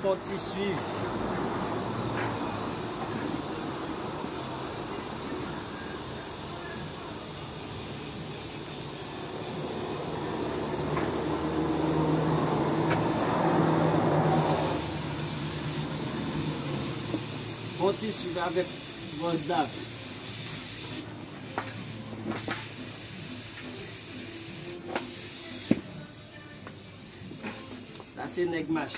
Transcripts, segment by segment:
faut t'y suivre. Faut t'y suivre avec vos daves. Ça c'est Negmash.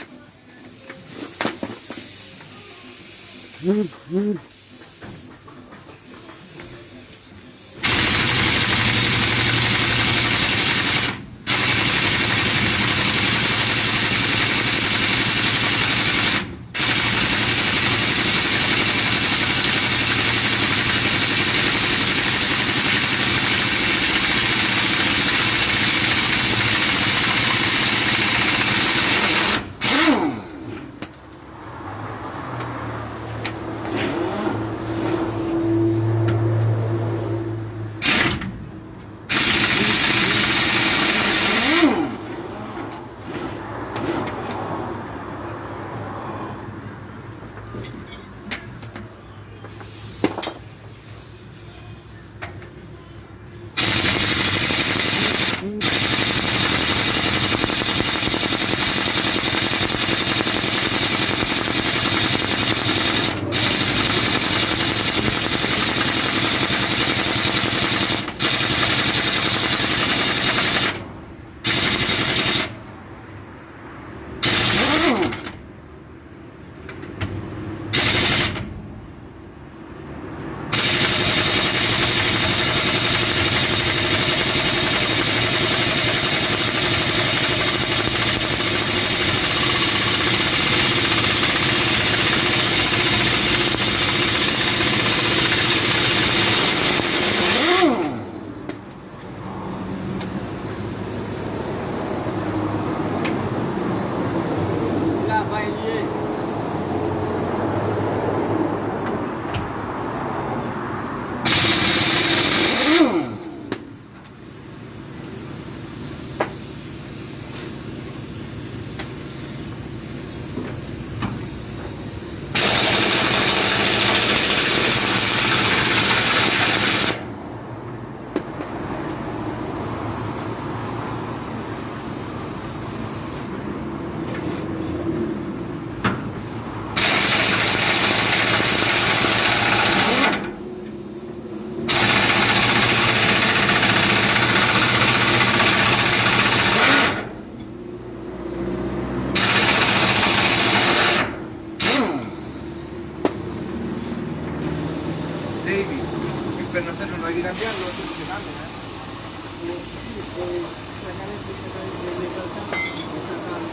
Per non serve non ricambiarlo tutte le camere?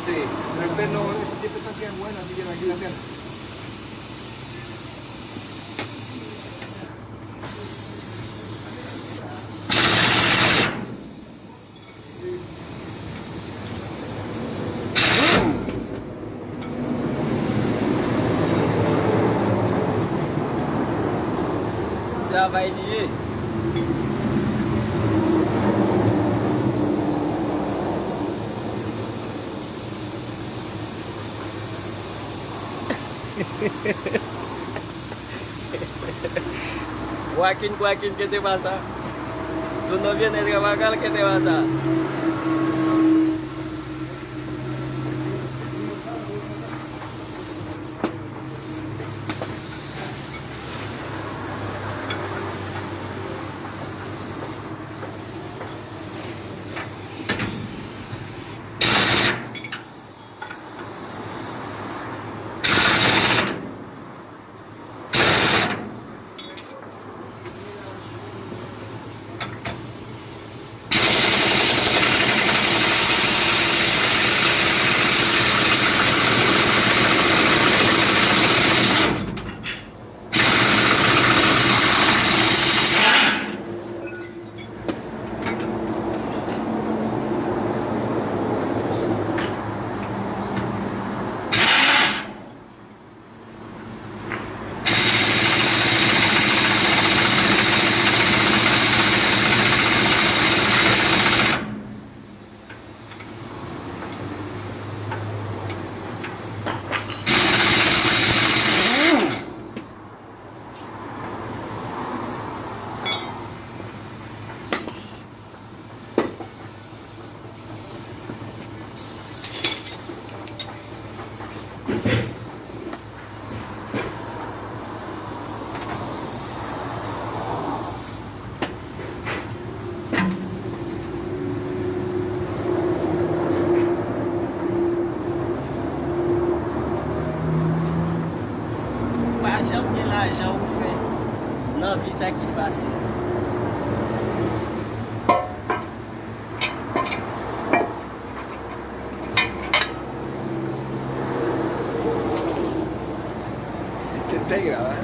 Sí, pero el perno siempre está bien bueno, así que no hay que cambiarlo. Já vai lier. Joaquín, ¿qué te pasa? Tú no vienes a trabajar, ¿qué te pasa? Não, vi isso aqui fácil. Intenté grabar.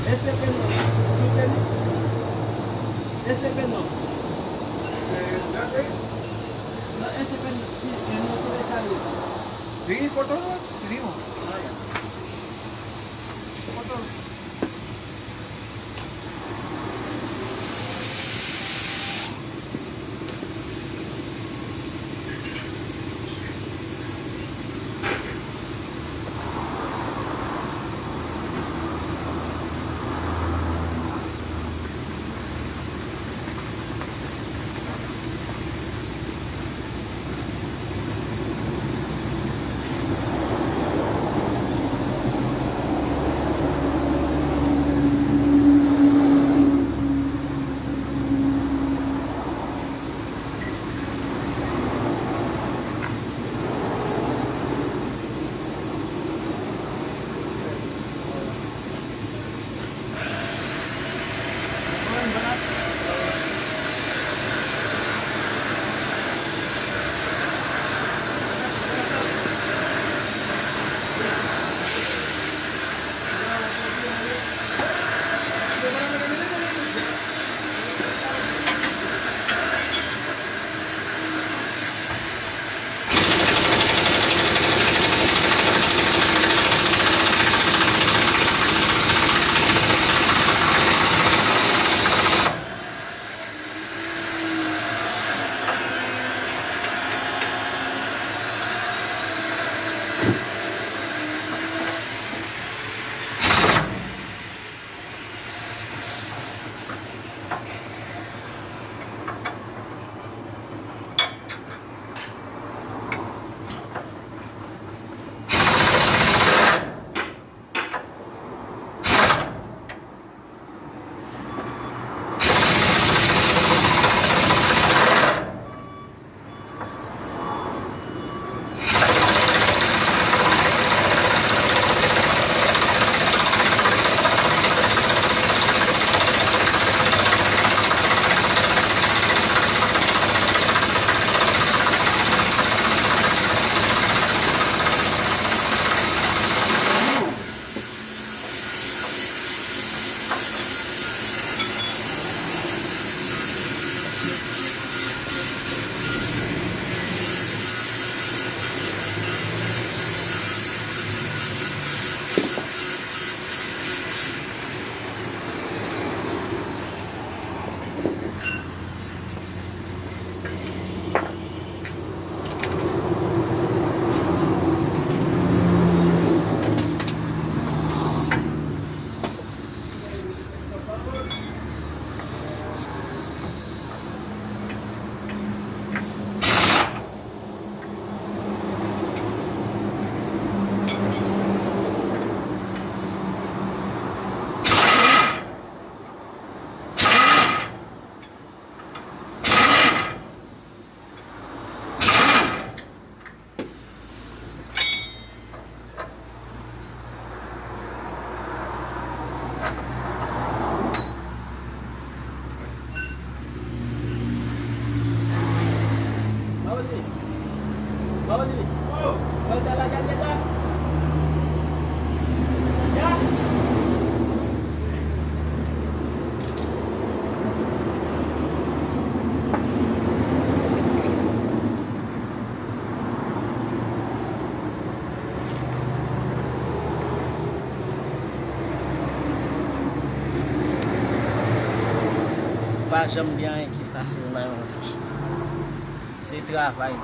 Ese pelo, ¿tú tienes? Ese pelo. No, ese pelo, sí, que no puede salir. Sí, por todo, seguimos. Por todo. pa jam bien ki fasil nan yon vi. Se travay.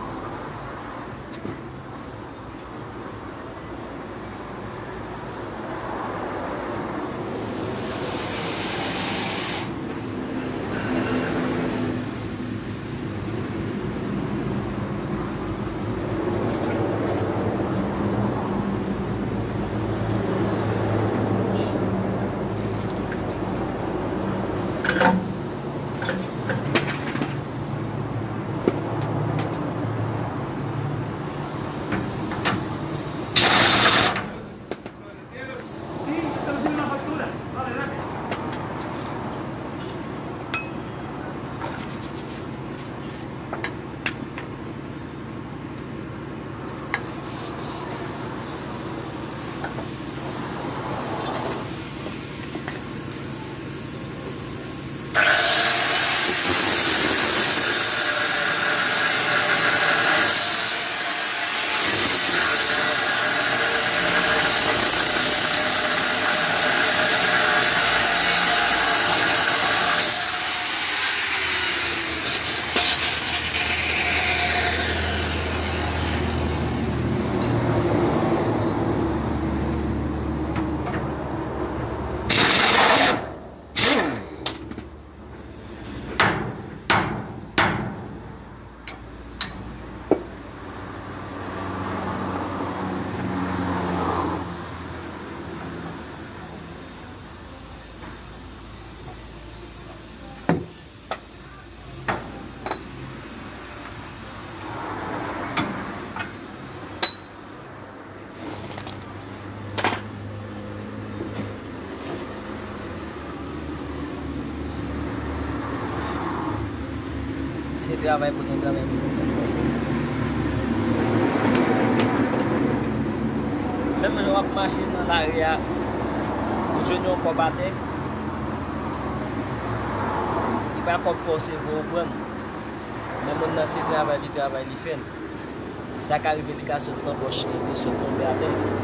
Se travay pou gen travay pou gen. Mem yon wap machin nan l'area, ou jen yon kobate, i pa kop pose vou pran. Men moun nan se travay li fen. Sa ka rive li ka sot nan poch li sot tombe a ten.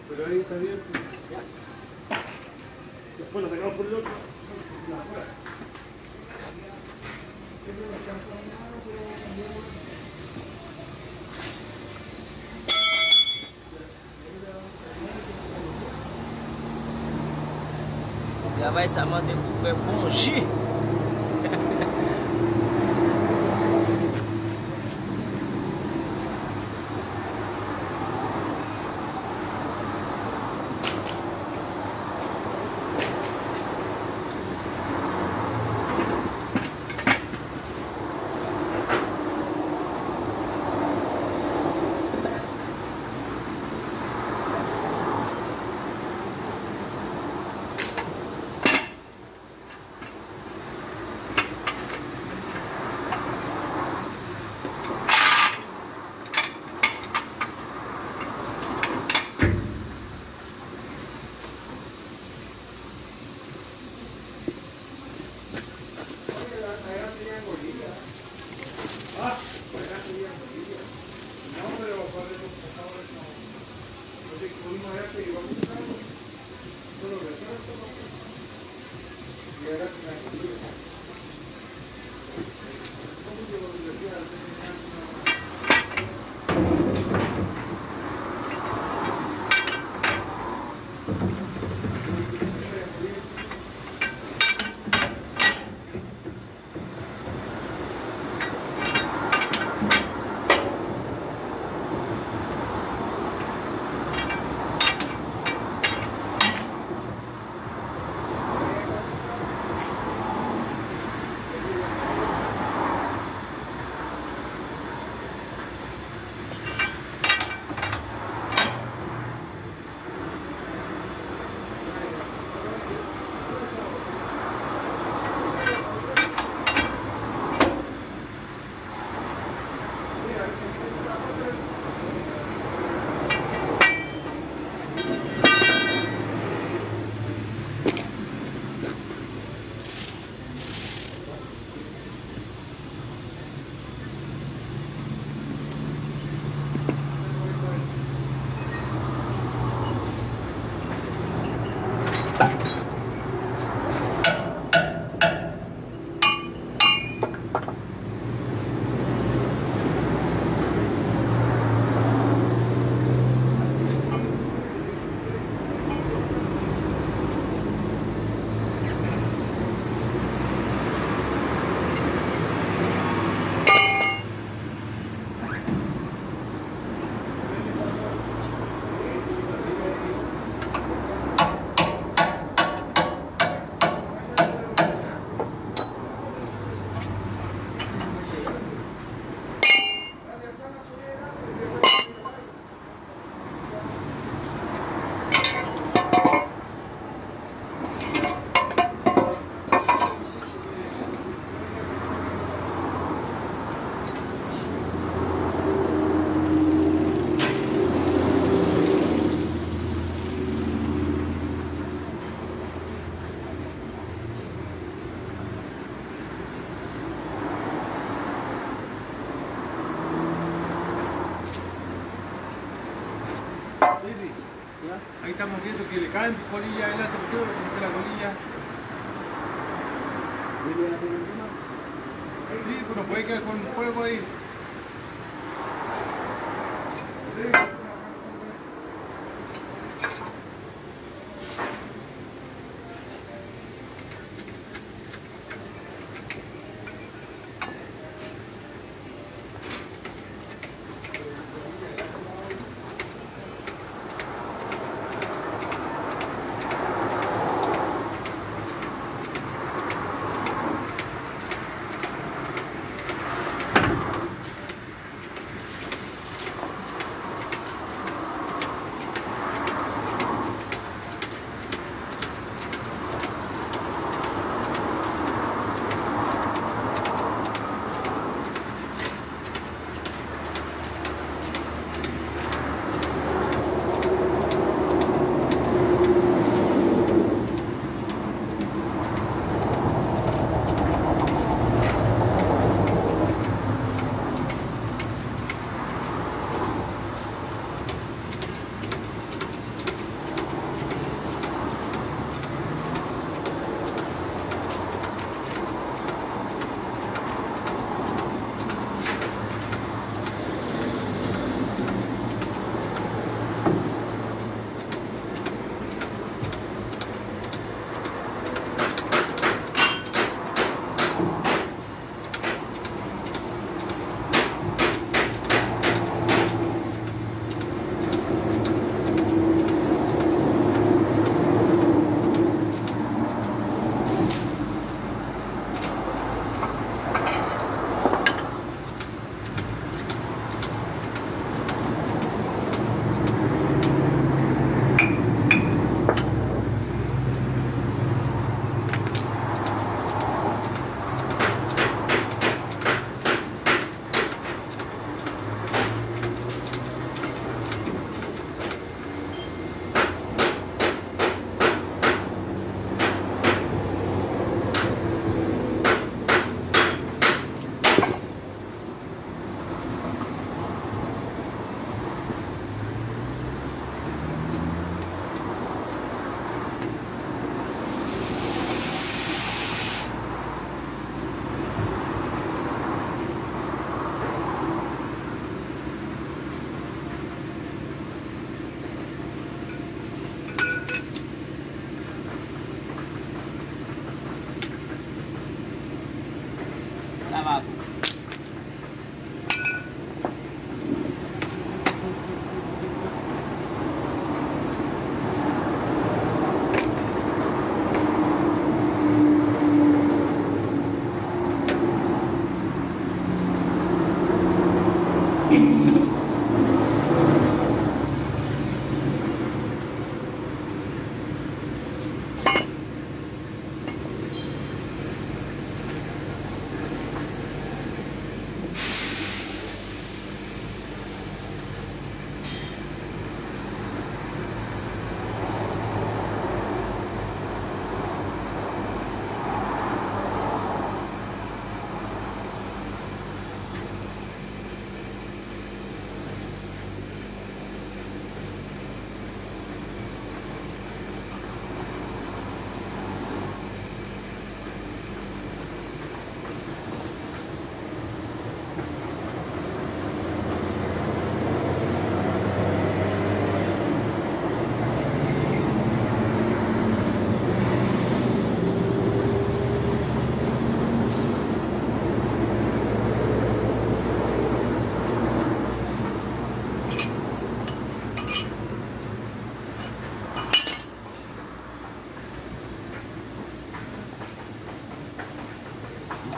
Pero ahí está bien. Después lo sacamos por el otro. Já vai se amar de bom jus. Ahí estamos viendo que le caen colillas adelante, ¿por qué no le saqué la colilla? Sí, pero puede quedar con fuego ahí.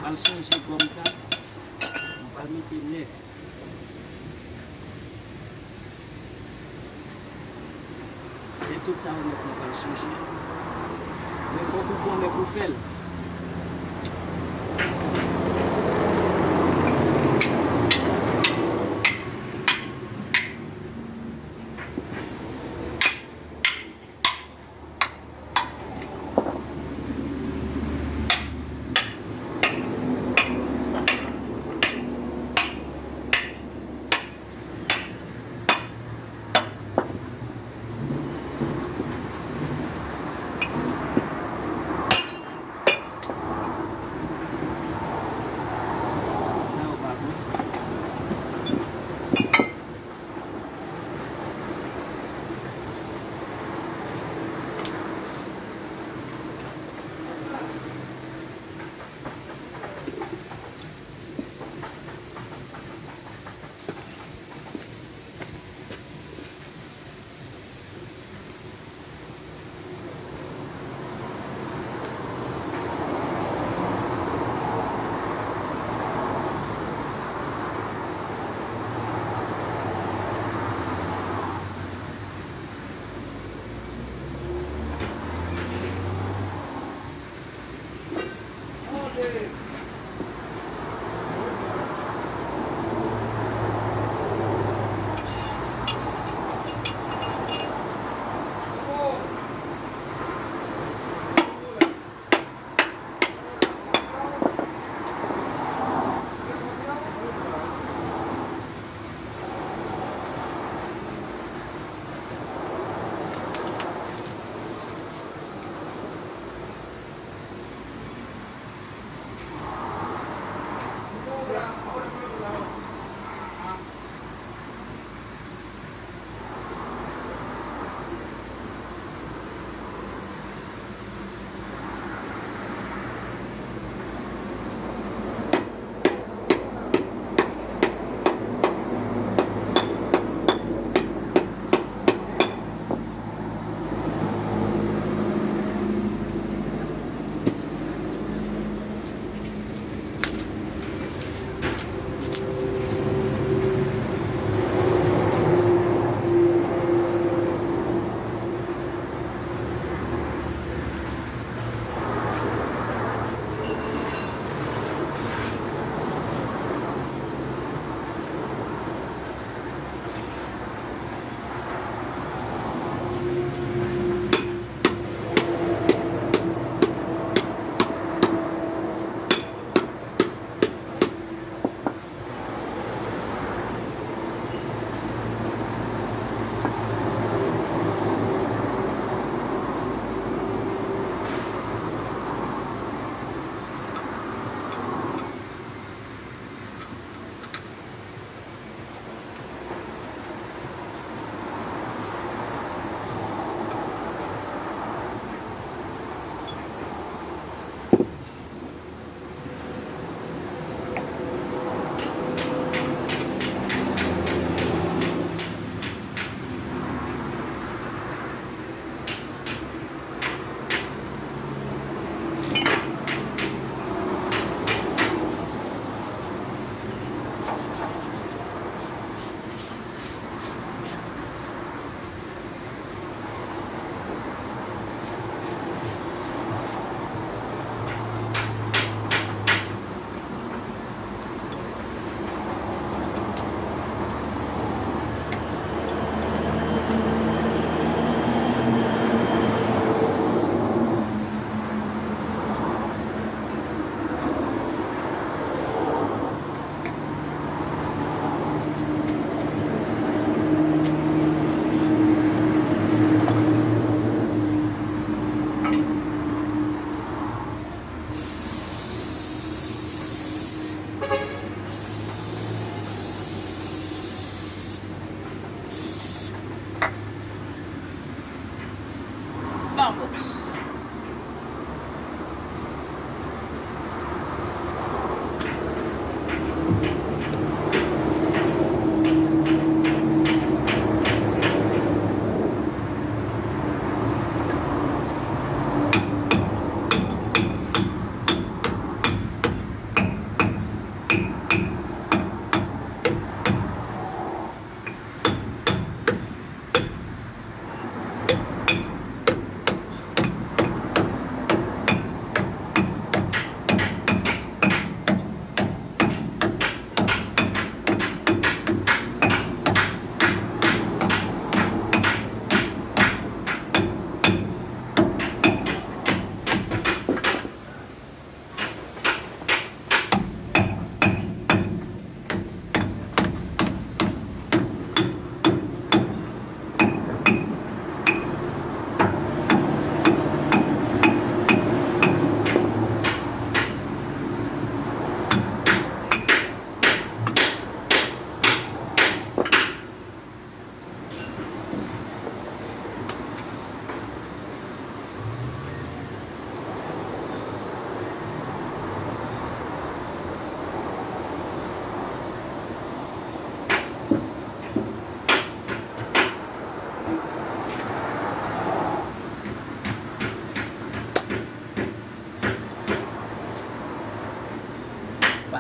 va le changer comme ça. On va le mettre neuf. C'est tout ça on va le changer. Mais il faut que vous connaissiez pour faire.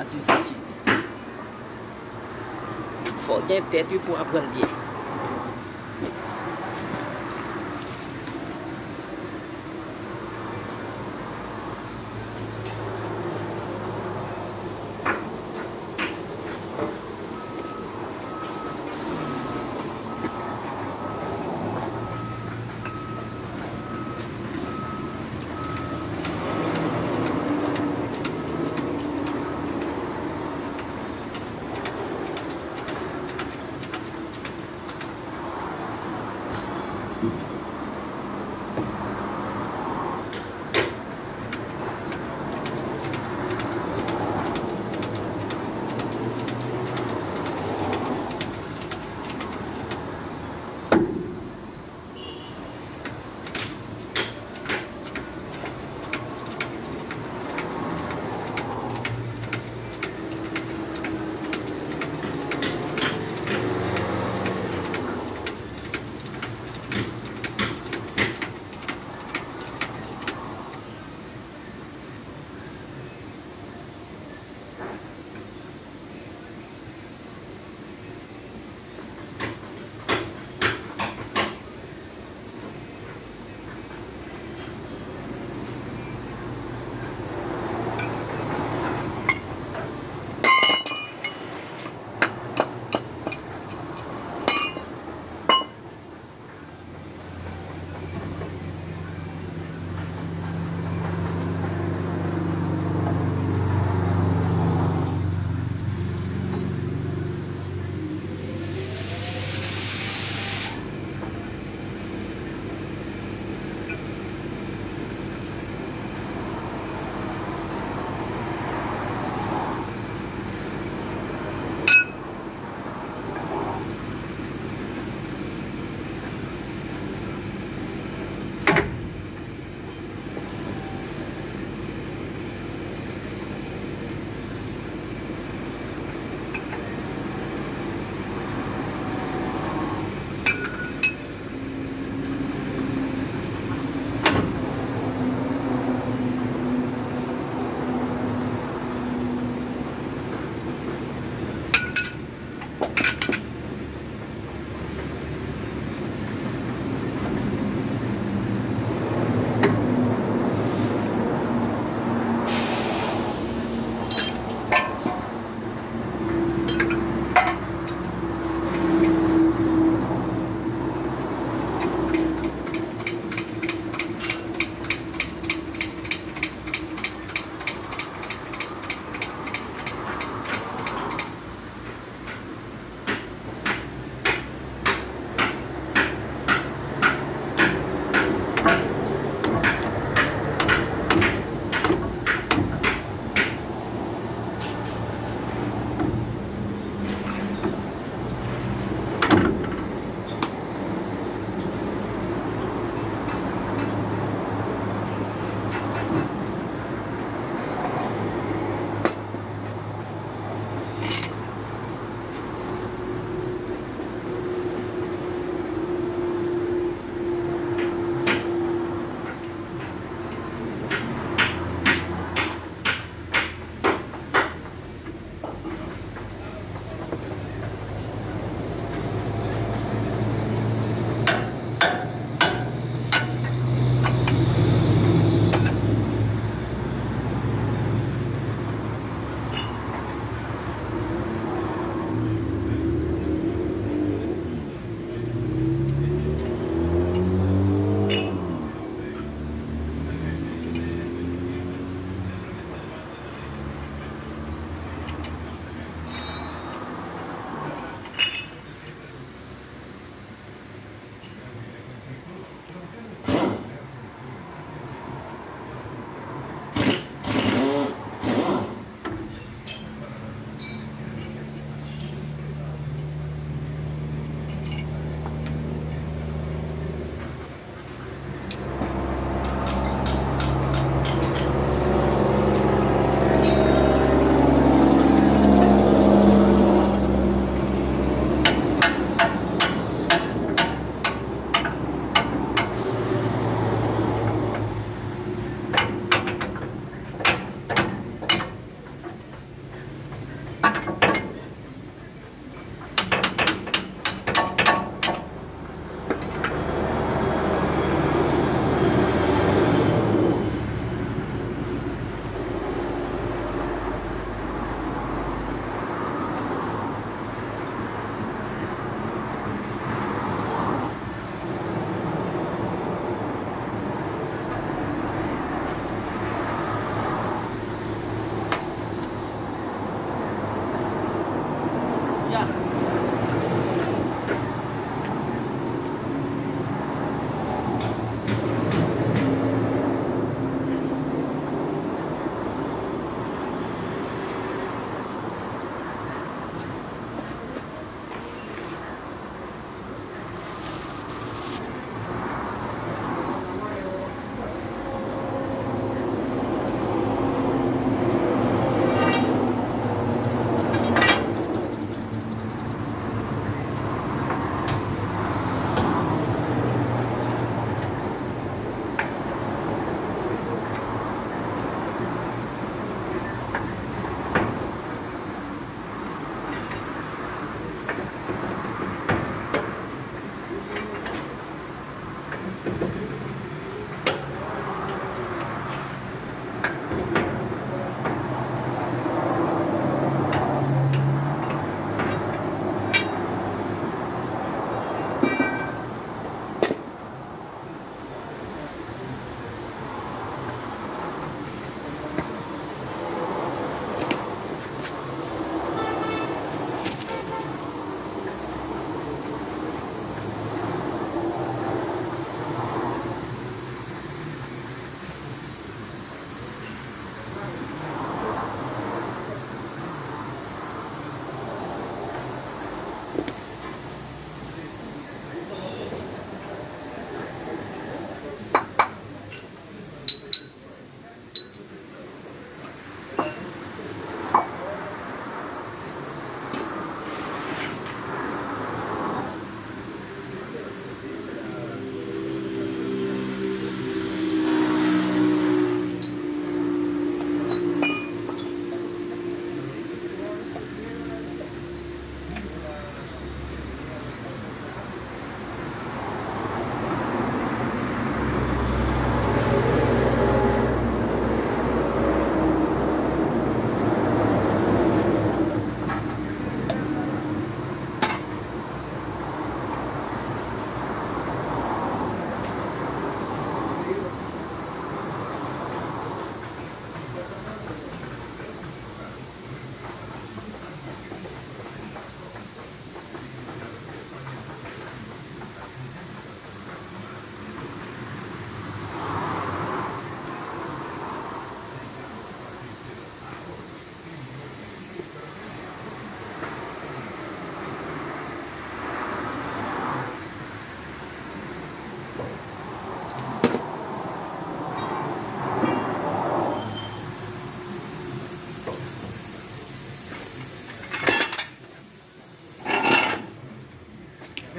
bâti sa fierté. Faut gagner tête pour apprendre bien.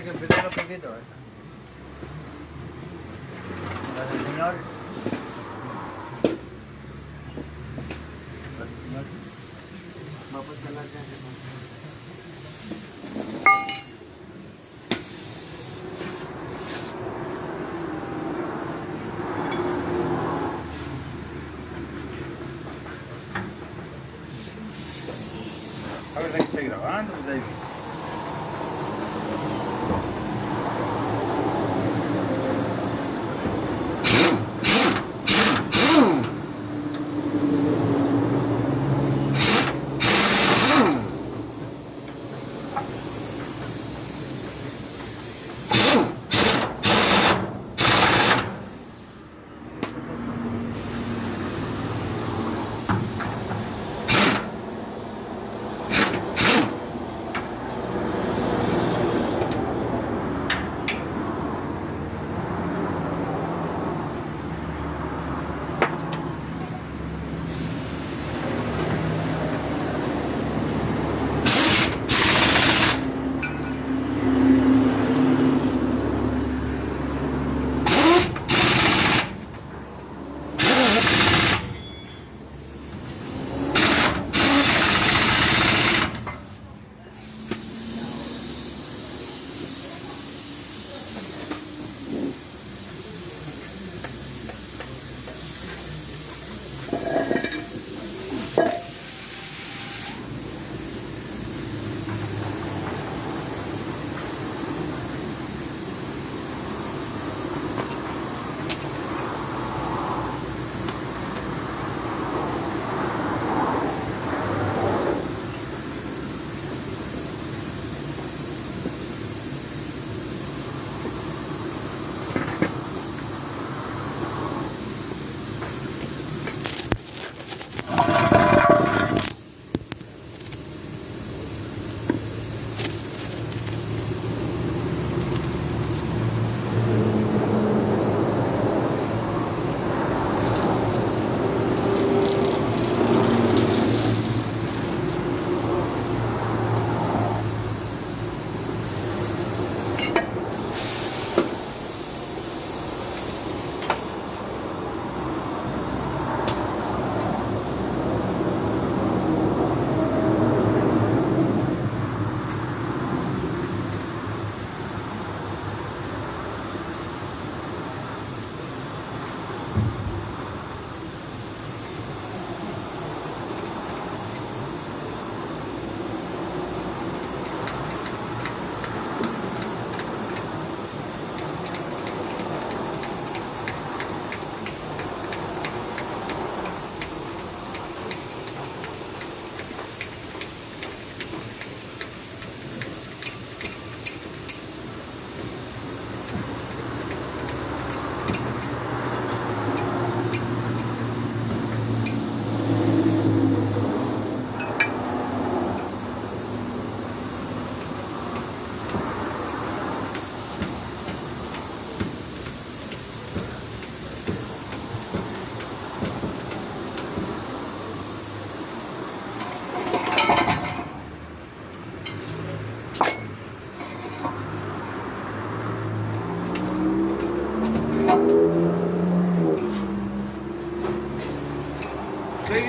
Que empezar un poquito, Gracias, señor. Gracias, señor. Va a pasar la chance. A ver, que estoy grabando, David.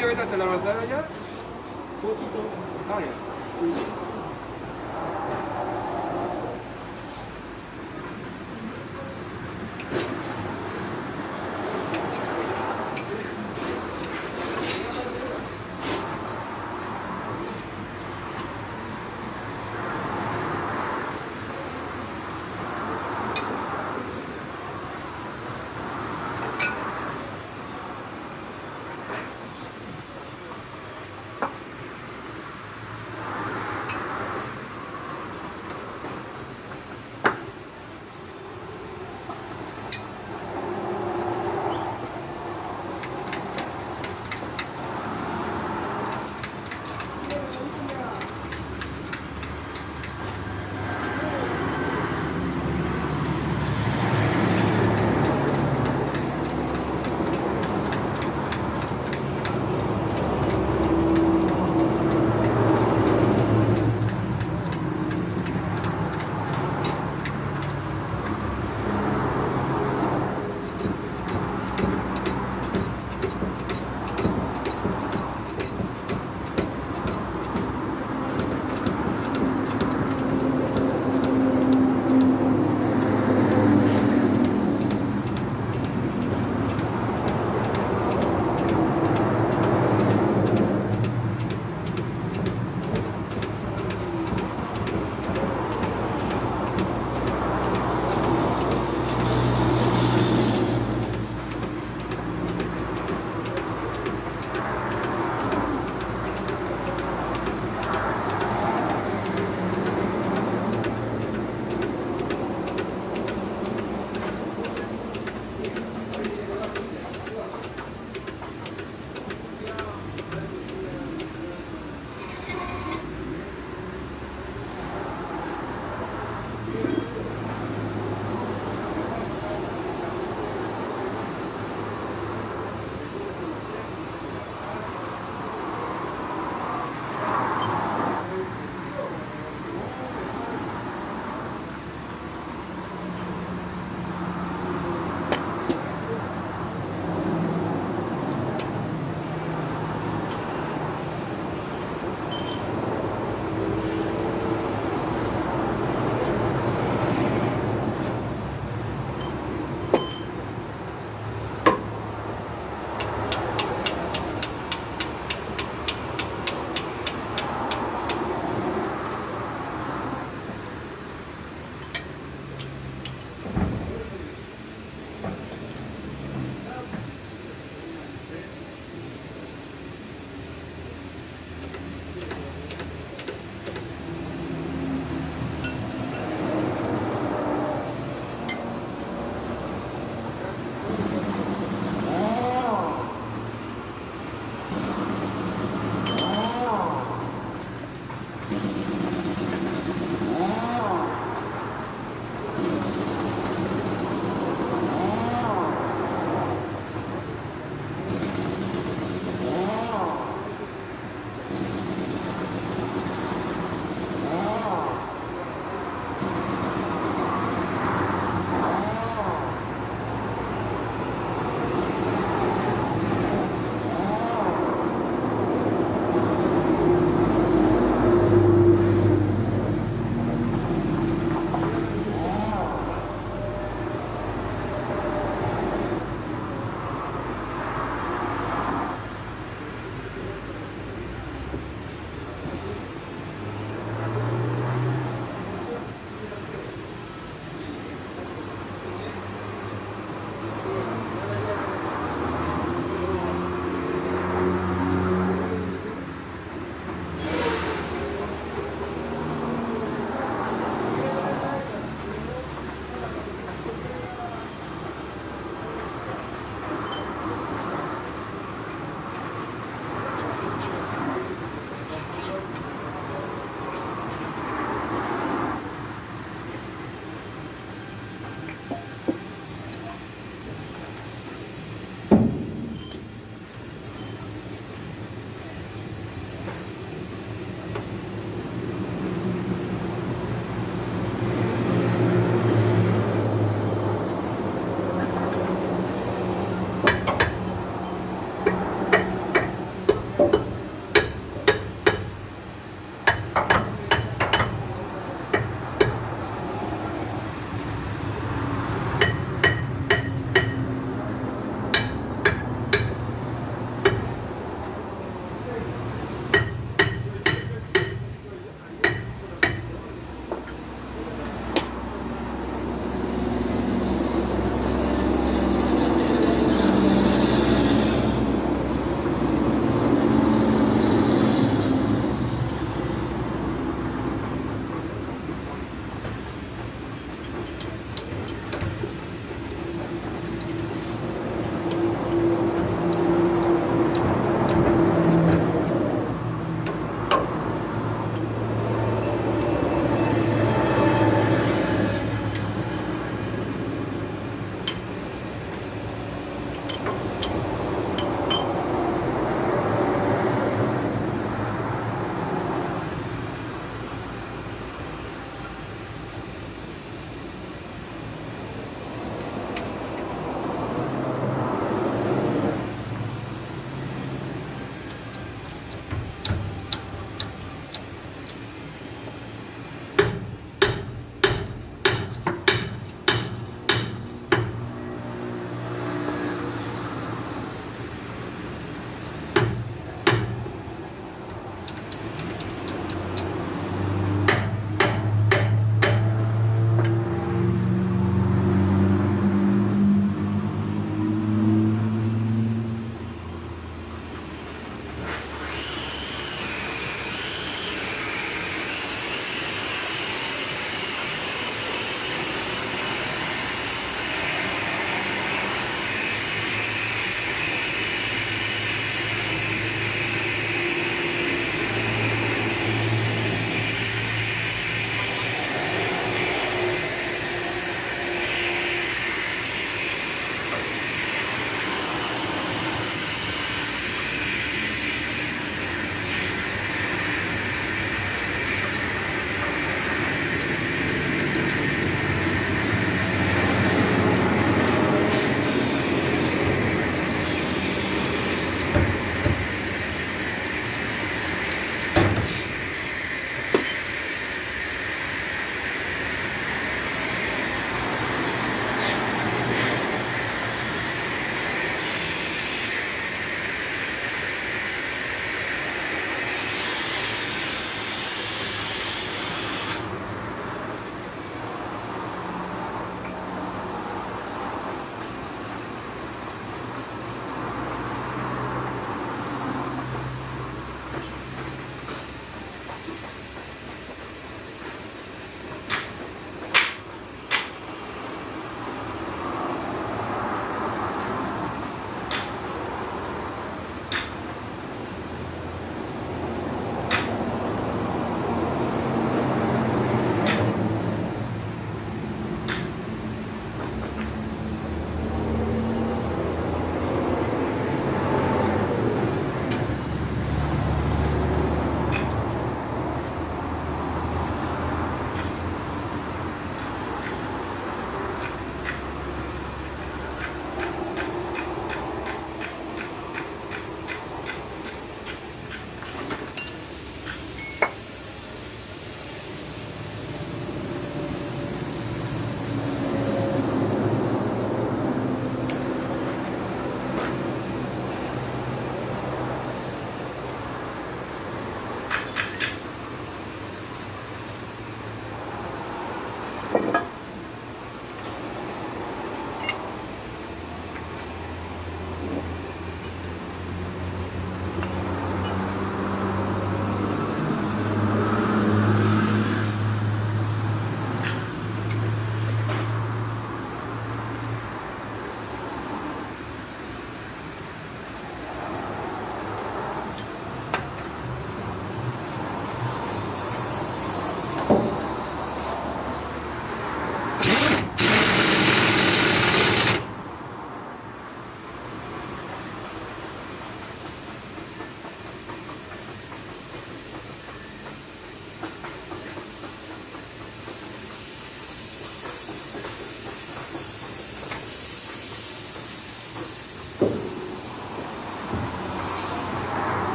medio ahorita se la avanzaron ya. Poquito. Ah, ya.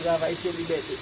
travail, c'est liberté.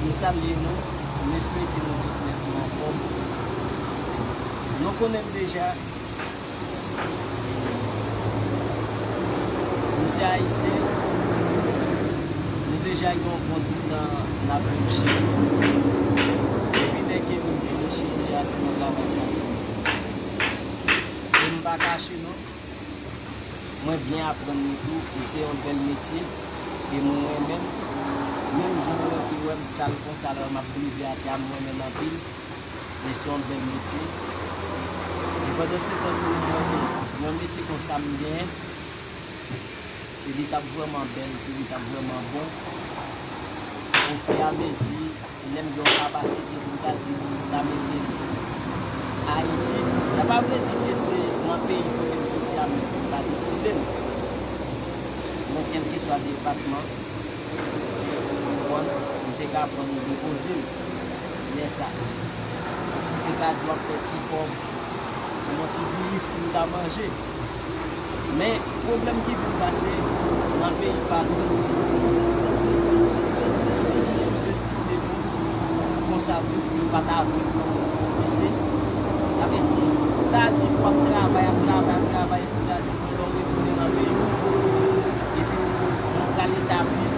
Nous saluons, nous espérons que nous sommes en forme. Nous connaissons déjà, nous sommes haïtiens, nous déjà avons grandi dans la bouche. Depuis dès que nous venons chez nous, c'est notre travail. Je ne vais pas cacher, non. Moi, bien apprendre tout, c'est un bel métier, et moi-même. Même jour qui ouais salle comme ça m'a privé à terme moi même en pile mais c'est un bel métier et pendant ce temps mon métier comme ça me bien c'est l'état vraiment belle c'est l'état vraiment bon on fait à mesure même une capacité pour dire la métier Haïti ça pas veut dire que c'est un pays pour une social mais pas déposer dans quel que soit le département on était capable de déposer les sacs. On était capable de petit pomme, on pour à manger. Mais le problème qui peut passer dans le pays par je sous-estimé pour ça ne pas t'avoir. Ça veut dire, là, tu dois travailler pour la vie dans le pays. Et puis, on va l'établir.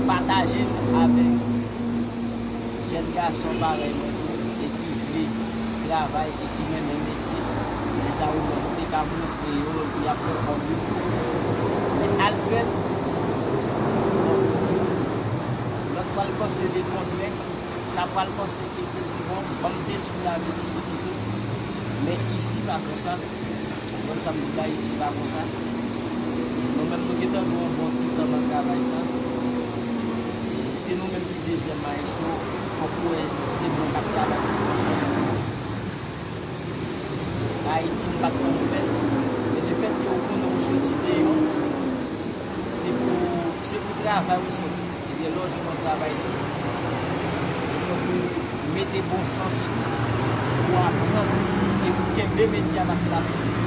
Partager avec jeunes garçons pareils et qui vivent, travaillent et qui mènent un métier. Et ça vous montre qu'à montrer, il y a plein de problèmes. Mais Alfred, l'autre va le penser des complets, ça va le penser qu'effectivement, comme détruire la vie ici, mais ici, pas comme ça. Comme ça me dit là, ici, pas comme ça. Nous-mêmes, nous avons un bon petit temps dans le travail. C'est nous-mêmes qui deuxième maestro, il faut que c'est bon pour le travail. Haïti n'est pas comme fait. Mais le fait que nous sortons, c'est pour le travail où sortir. Et bien, logement de travail. Il faut que vous mettez bon sens pour apprendre et pour qu'il y ait deux métiers parce que la petite.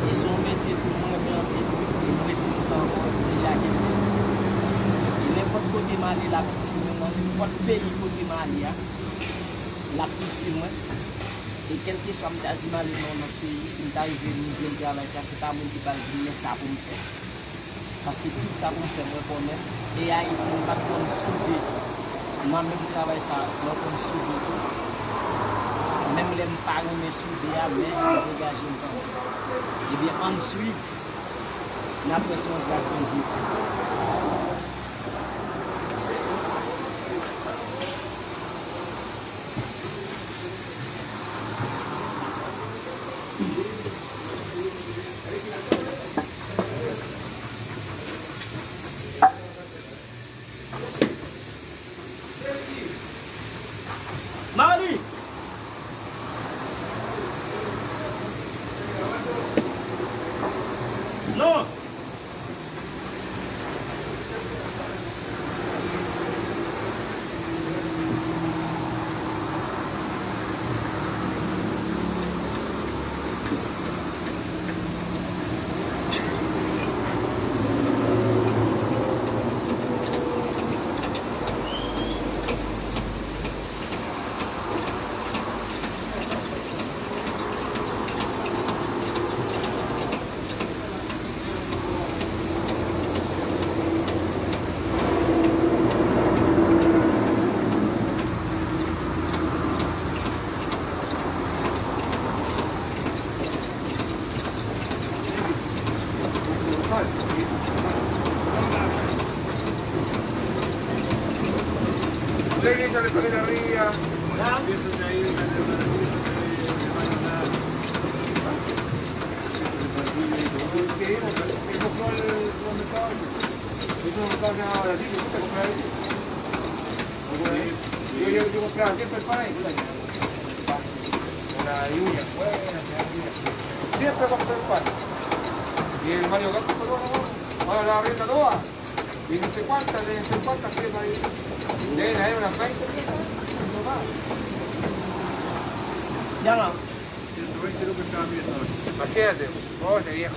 Et son métier, tout le monde est bien fait. Et nous mettons tout ça encore déjà quelqu'un. N'importe côté Mali, la petite, n'importe pays côté Mali, la petite, et quel que soit le Mali dans notre pays, si nous arrivons à nous dire travail, ça, c'est pas moi qui va dire ça pour me faire. Parce que tout ça pour me faire, moi, quand même. Et Haïti, nous ne pouvons pas souder. Moi-même, je travaille ça, nous pouvons souder tout. Même les parents me souder, mais je dégage un peu. Et bien, ensuite, nous avons besoin de grâce de Dieu. Mali! Non! La iglesia de Palera Ría. Pienso que ahí ¿Qué hemos comprado los mercados? Eso no está nada ahora sí, me gusta comprar eso. Yo compraba siempre el pan ahí, una yuya, buena, siempre compré el pan. Y el Mario Gato, pero ahora la abriendo toda. Y no sé cuántas firmas ahí. Deben haber unas 20 firmas, no más. Ya no. 120 lucas cada pieza. Imagínate, ese viejo.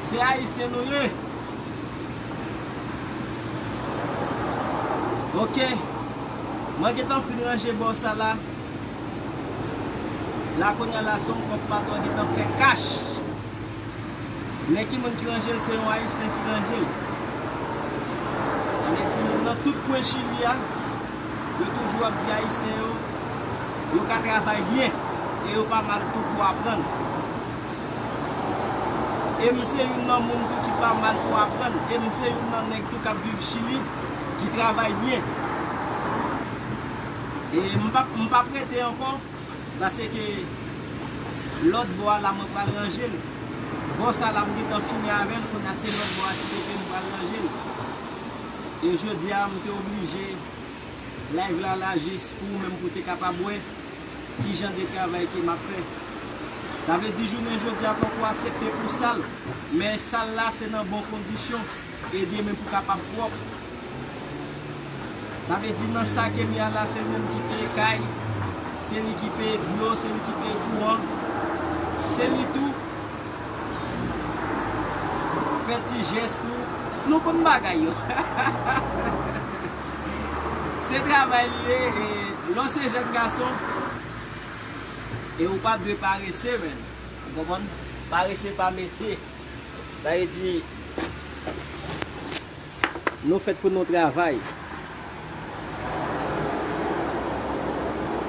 C'est haïtien nous yé. Ok. Moi qui t'en fin ranger bon ça là. La konya la son comme patron qui t'en fait cash. Mais qui moun qui ranger c'est un haïtien qui ranger. On est dit dans tout point Chili là, yo toujours dit haïtien yo ka travaille bien et yo pas mal tout pour apprendre. Et c'est une nan moun qui pas mal pour apprendre. Et c'est une nan nèg tout qui vivre Chili qui travaille bien. Et m'pas prêter encore parce que l'autre bois là m'a pas ranger. Bon ça là m'était fini avec qu'on a c'est l'autre bois qui était m'pas ranger. Et je dis à m'était obligé live là juste pour même pour être capable qui genre de travail qui m'a fait. Ça veut dire journée aujourd'hui il faut accepter pour salle. Mais salle là c'est dans bonnes conditions et bien même pour capable propre. Ça veut dire dans ça que bien là c'est même qui paye caille, c'est lui qui paye l'eau, c'est lui qui paye courant. C'est lui tout. Faites geste nous comme bagaille. C'est travail et l'ancien jeune garçon et ou pas de paresser, vous comprenez? Paresser pas métier. Ça veut dire, nous faisons pour notre travail.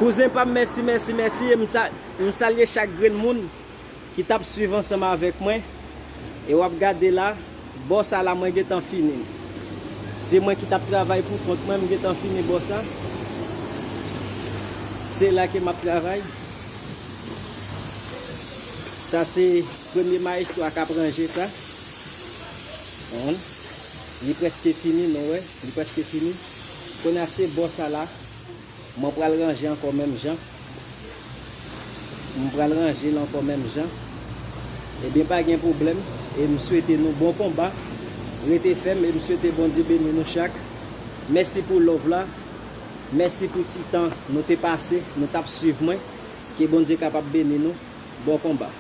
Cousin, pas merci. Je salue chaque grain de monde qui tape suivant ensemble avec moi. Et vous regardez là, boss à la main qui est en fini. C'est moi qui tape travail pour contre moi, qui est en fini, boss. C'est là que je travaille. Ça c'est le premier maïs qui a rangé ça. Il est presque fini, non ouais, il est presque fini. On a assez bon ça là. Je vais le ranger encore même gens. Je vais le ranger encore même gens. Et bien pas de problème. Et je souhaite nous bon combat. Restez ferme et je souhaite bon Dieu bénir nous chaque. Merci pour l'offre là. Merci pour le temps nous t'es passé, nous t'as suivi moi. Que bon Dieu capable de bénir nous. Bon combat.